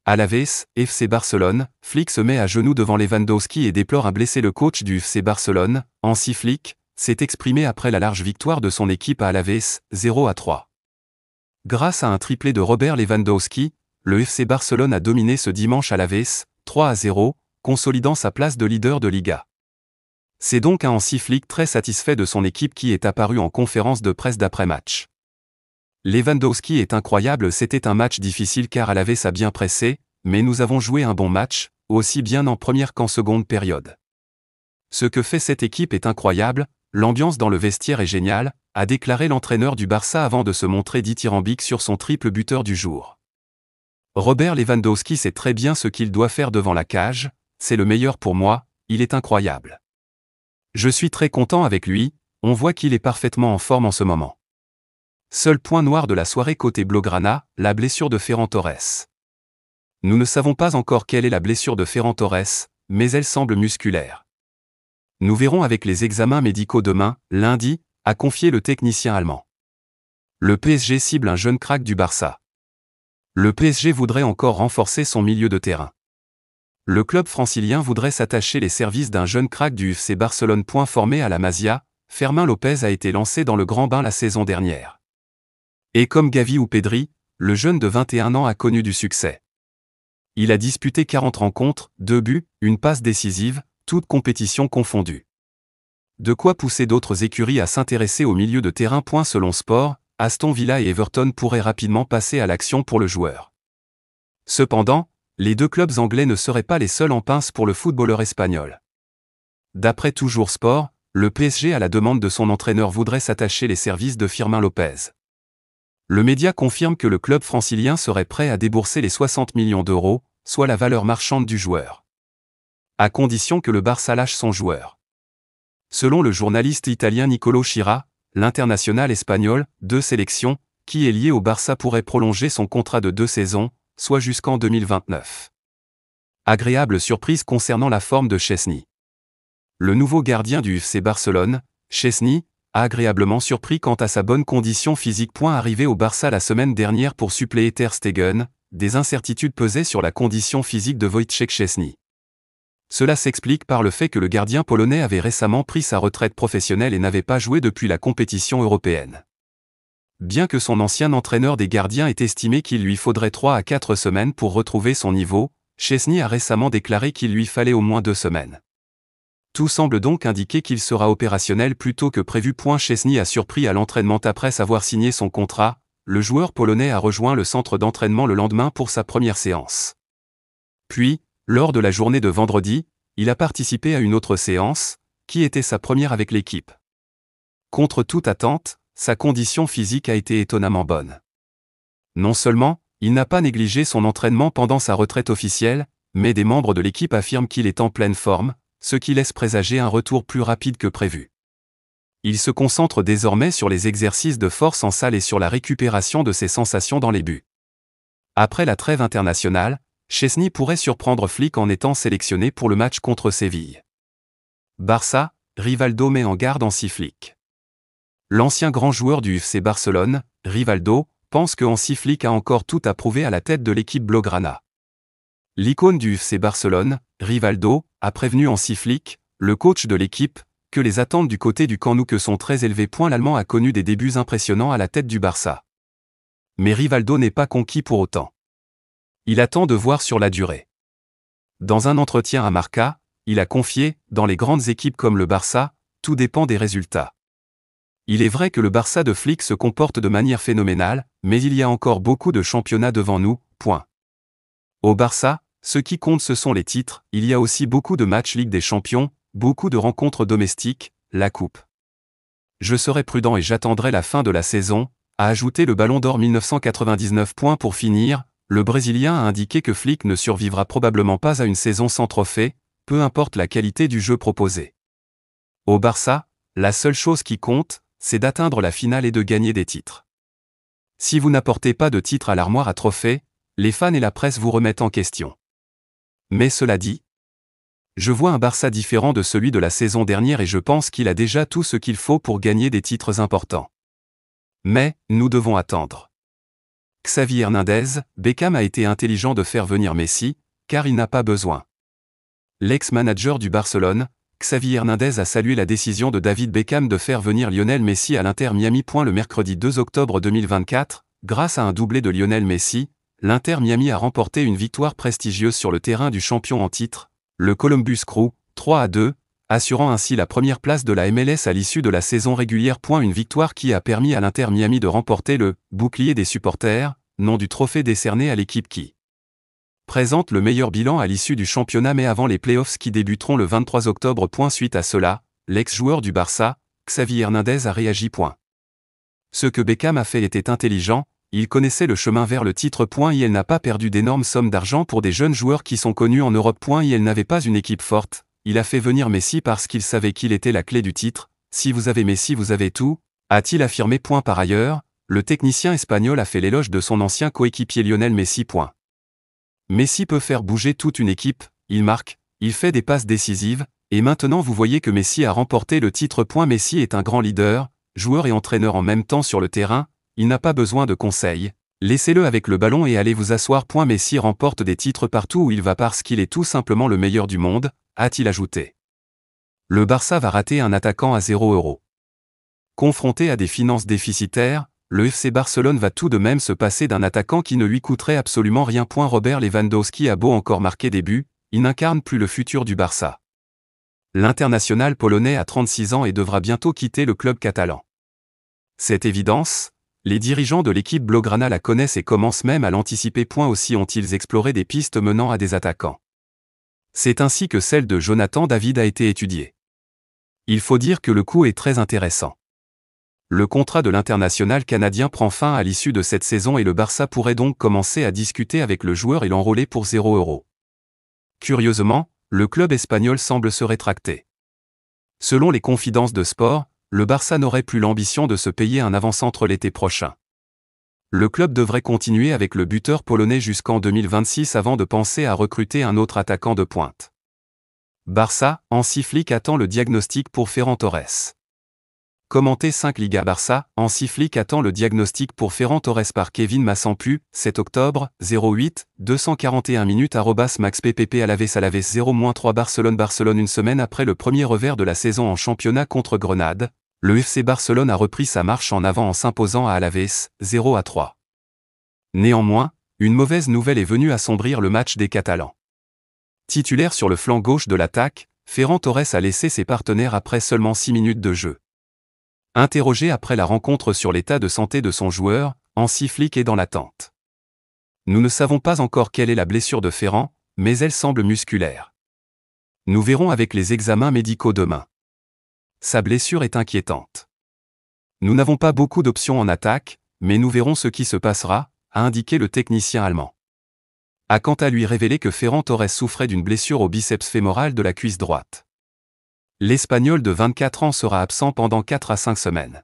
Alavés, FC Barcelone, Flick se met à genoux devant Lewandowski et déplore un blessé. Le coach du FC Barcelone, Hansi Flick, s'est exprimé après la large victoire de son équipe à Alavés, 0-3. Grâce à un triplé de Robert Lewandowski, le FC Barcelone a dominé ce dimanche Alavés, 3-0, consolidant sa place de leader de Liga. C'est donc un Hansi Flick très satisfait de son équipe qui est apparu en conférence de presse d'après-match. Lewandowski est incroyable. C'était un match difficile car Alavés a bien pressé, mais nous avons joué un bon match, aussi bien en première qu'en seconde période. Ce que fait cette équipe est incroyable, l'ambiance dans le vestiaire est géniale, a déclaré l'entraîneur du Barça avant de se montrer dithyrambique sur son triple buteur du jour. Robert Lewandowski sait très bien ce qu'il doit faire devant la cage, c'est le meilleur pour moi, il est incroyable. Je suis très content avec lui, on voit qu'il est parfaitement en forme en ce moment. Seul point noir de la soirée côté Blaugrana, la blessure de Ferran Torres. Nous ne savons pas encore quelle est la blessure de Ferran Torres, mais elle semble musculaire. Nous verrons avec les examens médicaux demain, lundi, a confié le technicien allemand. Le PSG cible un jeune crack du Barça. Le PSG voudrait encore renforcer son milieu de terrain. Le club francilien voudrait s'attacher les services d'un jeune crack du FC Barcelone. Formé à la Masia, Fermín López a été lancé dans le grand bain la saison dernière. Et comme Gavi ou Pedri, le jeune de 21 ans a connu du succès. Il a disputé 40 rencontres, 2 buts, une passe décisive, toutes compétitions confondues. De quoi pousser d'autres écuries à s'intéresser au milieu de terrain. Selon Sport, Aston Villa et Everton pourraient rapidement passer à l'action pour le joueur. Cependant, les deux clubs anglais ne seraient pas les seuls en pince pour le footballeur espagnol. D'après Toujours Sport, le PSG à la demande de son entraîneur voudrait s'attacher les services de Fermín López. Le média confirme que le club francilien serait prêt à débourser les 60 millions d'euros, soit la valeur marchande du joueur. À condition que le Barça lâche son joueur. Selon le journaliste italien Nicolo Schira, l'international espagnol, 2 sélections, qui est lié au Barça pourrait prolonger son contrat de 2 saisons, soit jusqu'en 2029. Agréable surprise concernant la forme de Szczęsny. Le nouveau gardien du FC Barcelone, Szczęsny, a agréablement surpris quant à sa bonne condition physique. Arrivé au Barça la semaine dernière pour suppléer Ter Stegen, des incertitudes pesaient sur la condition physique de Wojciech Szczęsny. Cela s'explique par le fait que le gardien polonais avait récemment pris sa retraite professionnelle et n'avait pas joué depuis la compétition européenne. Bien que son ancien entraîneur des gardiens ait estimé qu'il lui faudrait 3 à 4 semaines pour retrouver son niveau, Szczęsny a récemment déclaré qu'il lui fallait au moins 2 semaines. Tout semble donc indiquer qu'il sera opérationnel plus tôt que prévu. Szczęsny a surpris à l'entraînement après avoir signé son contrat. Le joueur polonais a rejoint le centre d'entraînement le lendemain pour sa première séance. Puis, lors de la journée de vendredi, il a participé à une autre séance, qui était sa première avec l'équipe. Contre toute attente, sa condition physique a été étonnamment bonne. Non seulement, il n'a pas négligé son entraînement pendant sa retraite officielle, mais des membres de l'équipe affirment qu'il est en pleine forme, ce qui laisse présager un retour plus rapide que prévu. Il se concentre désormais sur les exercices de force en salle et sur la récupération de ses sensations dans les buts. Après la trêve internationale, Szczęsny pourrait surprendre Flick en étant sélectionné pour le match contre Séville. Barça, Rivaldo met en garde Hansi Flick. L'ancien grand joueur du FC Barcelone, Rivaldo, pense que Hansi Flick a encore tout à prouver à la tête de l'équipe Blaugrana. L'icône du FC Barcelone, Rivaldo, a prévenu Hansi Flick, le coach de l'équipe, que les attentes du côté du Camp Nou sont très élevées. L'Allemand a connu des débuts impressionnants à la tête du Barça. Mais Rivaldo n'est pas conquis pour autant. Il attend de voir sur la durée. Dans un entretien à Marca, il a confié, dans les grandes équipes comme le Barça, tout dépend des résultats. Il est vrai que le Barça de Flick se comporte de manière phénoménale, mais il y a encore beaucoup de championnats devant nous. Au Barça, ce qui compte ce sont les titres, il y a aussi beaucoup de matchs Ligue des Champions, beaucoup de rencontres domestiques, la Coupe. Je serai prudent et j'attendrai la fin de la saison, a ajouté le Ballon d'Or 1999. Pour finir, le Brésilien a indiqué que Flick ne survivra probablement pas à une saison sans trophée, peu importe la qualité du jeu proposé. Au Barça, la seule chose qui compte, c'est d'atteindre la finale et de gagner des titres. Si vous n'apportez pas de titre à l'armoire à trophées, les fans et la presse vous remettent en question. Mais cela dit, je vois un Barça différent de celui de la saison dernière et je pense qu'il a déjà tout ce qu'il faut pour gagner des titres importants. Mais, nous devons attendre. Xavi Hernandez, Beckham a été intelligent de faire venir Messi, car il n'a pas besoin. L'ex-manager du Barcelone, Xavi Hernandez a salué la décision de David Beckham de faire venir Lionel Messi à l'Inter Miami. Le mercredi 2 octobre 2024, grâce à un doublé de Lionel Messi, l'Inter Miami a remporté une victoire prestigieuse sur le terrain du champion en titre, le Columbus Crew, 3-2, assurant ainsi la première place de la MLS à l'issue de la saison régulière. Une victoire qui a permis à l'Inter Miami de remporter le « bouclier des supporters », nom du trophée décerné à l'équipe qui présente le meilleur bilan à l'issue du championnat mais avant les playoffs qui débuteront le 23 octobre. Suite à cela, l'ex-joueur du Barça, Xavi Hernandez a réagi. Ce que Beckham a fait était intelligent, il connaissait le chemin vers le titre. Et il n'a pas perdu d'énormes sommes d'argent pour des jeunes joueurs qui sont connus en Europe. Et il n'avait pas une équipe forte, il a fait venir Messi parce qu'il savait qu'il était la clé du titre. Si vous avez Messi vous avez tout, a-t-il affirmé. Par ailleurs, le technicien espagnol a fait l'éloge de son ancien coéquipier Lionel Messi. Messi peut faire bouger toute une équipe, il marque, il fait des passes décisives, et maintenant vous voyez que Messi a remporté le titre. Messi est un grand leader, joueur et entraîneur en même temps sur le terrain, il n'a pas besoin de conseils, laissez-le avec le ballon et allez vous asseoir. Messi remporte des titres partout où il va parce qu'il est tout simplement le meilleur du monde, a-t-il ajouté. Le Barça va rater un attaquant à 0 €. Confronté à des finances déficitaires, le FC Barcelone va tout de même se passer d'un attaquant qui ne lui coûterait absolument rien. Robert Lewandowski a beau encore marquer des buts, il n'incarne plus le futur du Barça. L'international polonais a 36 ans et devra bientôt quitter le club catalan. Cette évidence, les dirigeants de l'équipe blaugrana la connaissent et commencent même à l'anticiper. Aussi ont-ils exploré des pistes menant à des attaquants. C'est ainsi que celle de Jonathan David a été étudiée. Il faut dire que le coup est très intéressant. Le contrat de l'international canadien prend fin à l'issue de cette saison et le Barça pourrait donc commencer à discuter avec le joueur et l'enrôler pour 0 €. Curieusement, le club espagnol semble se rétracter. Selon les confidences de Sport, le Barça n'aurait plus l'ambition de se payer un avant-centre l'été prochain. Le club devrait continuer avec le buteur polonais jusqu'en 2026 avant de penser à recruter un autre attaquant de pointe. Barça, Hansi Flick attend le diagnostic pour Ferran Torres. Commenté 5 Liga. Barça, Hansi Flick attend le diagnostic pour Ferran Torres par Kevin Massampu, 7 octobre, 08, 241 minutes @maxppp Alaves 0-3 Barcelone une semaine après le premier revers de la saison en championnat contre Grenade, le FC Barcelone a repris sa marche en avant en s'imposant à Alaves, 0-3. Néanmoins, une mauvaise nouvelle est venue assombrir le match des Catalans. Titulaire sur le flanc gauche de l'attaque, Ferran Torres a laissé ses partenaires après seulement 6 minutes de jeu. Interrogé après la rencontre sur l'état de santé de son joueur, Hansi Flick est dans l'attente. Nous ne savons pas encore quelle est la blessure de Ferran, mais elle semble musculaire. Nous verrons avec les examens médicaux demain. Sa blessure est inquiétante. Nous n'avons pas beaucoup d'options en attaque, mais nous verrons ce qui se passera, a indiqué le technicien allemand. A quant à lui révélé que Ferran Torres souffrait d'une blessure au biceps fémoral de la cuisse droite. L'Espagnol de 24 ans sera absent pendant 4 à 5 semaines.